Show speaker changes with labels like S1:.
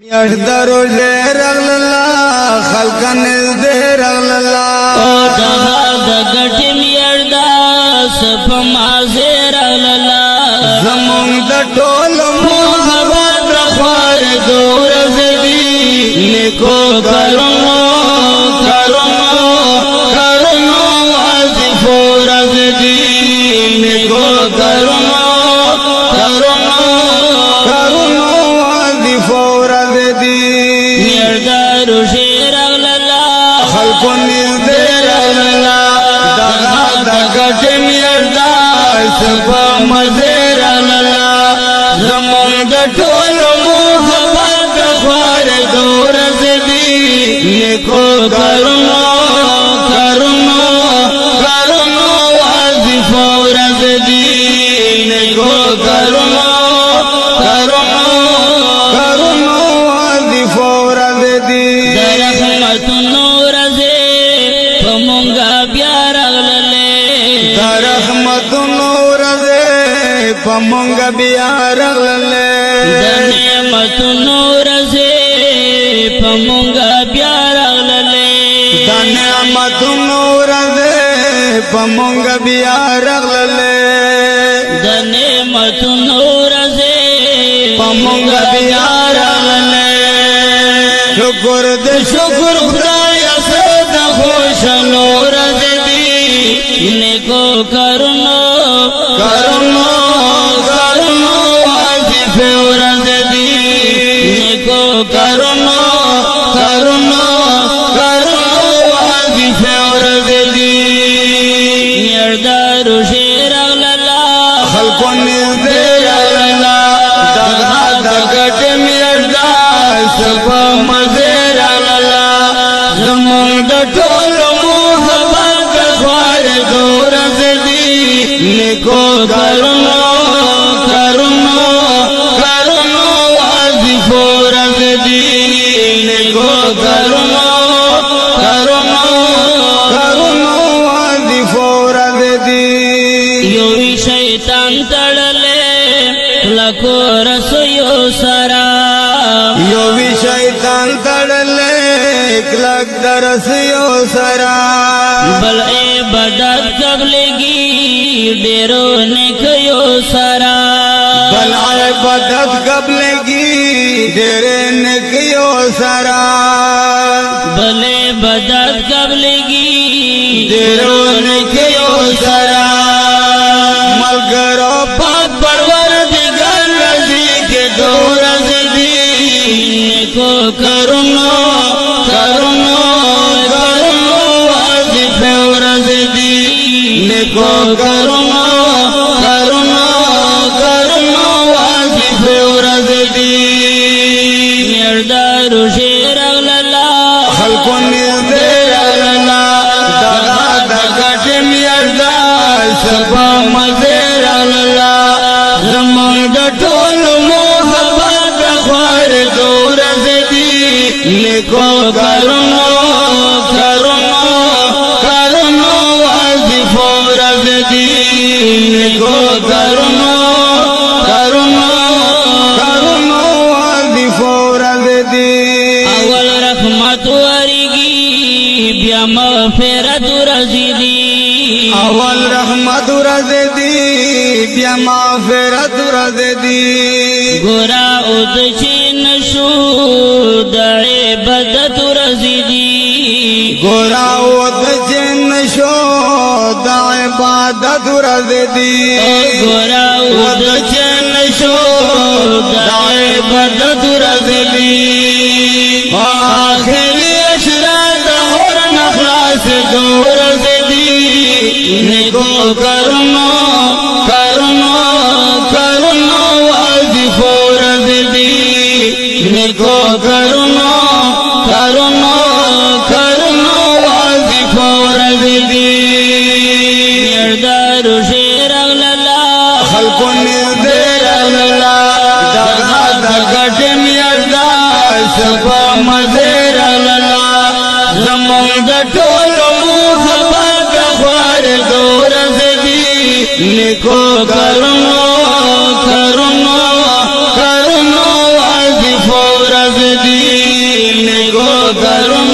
S1: یشدرو زیر اغلاللہ خلقن ازدیر اغلاللہ
S2: او دا گٹی میردا سپما زیر اغلاللہ
S1: زمون دا ٹول محبت رخوار دور زدی
S2: نیکو کرنو وازفو رزدی نیکو کرنو میردارو شیر اغلاللہ
S1: خلقن ازدیر اغلاللہ دا گٹی میردا سپما زیر اغلاللہ
S2: زمون دا ٹول محبت رخوار دور زدی نیکو کرنو وازفو رزدی نیکو کرنو درخمت نور زی پمونگا بیار اغللے
S1: درخمت نور زی پمونگا بیار اغللے
S2: دنعمت نور زی پمونگا بیار اغللے
S1: دنعمت نور زی پمونگا بیار اغللے
S2: دنعمت نور زی
S1: پمونگا بیار اغللے شکر دے شکر خدای اسد خوش نور زدی
S2: نیکو کرنو
S1: وازف ورزدی
S2: نیکو کرنو
S1: وازف ورزدی
S2: میردارو شیر اغلاللہ
S1: خلقن ازدیر اغلاللہ دا گٹ میردا سپا مزیر اغلاللہ زمون دا ٹول محبت خوار دور زدی نیکو کرنو وازف ورزدی نیکو کرنو وازف ورزدی
S2: یوی شیطان تڑلے لکو رسیو سرا
S1: یوی شیطان تڑلے کلک درسیو سرا
S2: بل اے بدت قبلگی ڈیرو نکیو سرا
S1: بل اے بدت قبلگی ڈیرے نکیو سرا
S2: بل اے بدت قبلگی
S1: ڈیرو نکیو سرا ملگرو پاک پروردگار رضی کے دور زدی
S2: نیکو کرنو
S1: وازف ورزدی نیکو کرنو وازف ورزدی
S2: میردارو شیر اغلاللہ
S1: خلقن ازدیر اغلاللہ دا گٹ میردا سپا مزیر اغلاللہ زمان دا ٹول محبت خوار دور زدی نیکو کرنو وازف ورزدی نیکو کرنو وازف ورزدی
S2: اول رحمت ورگی بیا مغفرت رزیدی
S1: اول رحمت رزدی بیا مغفرت رزدی
S2: گورا ادچی نشو دعی بدت رزیدی
S1: گورا ودچن شو دا عبادت رزدی
S2: گورا ادچن شو
S1: دا عبادت رزدی آخری اشراد اور نخلاص دور زدی نیکو کرنو وازف ورزدی نیکو کرنو وازف ورزدی
S2: میردارو شیر اغلاللہ
S1: خلقن ازدیر اغلاللہ دا گٹ میردا سپا مزیر اغلاللہ زمان دا ٹول محبت خوار دور زدی نیکو کرنو وازف ورزدی ورځ دی نیکو کارونه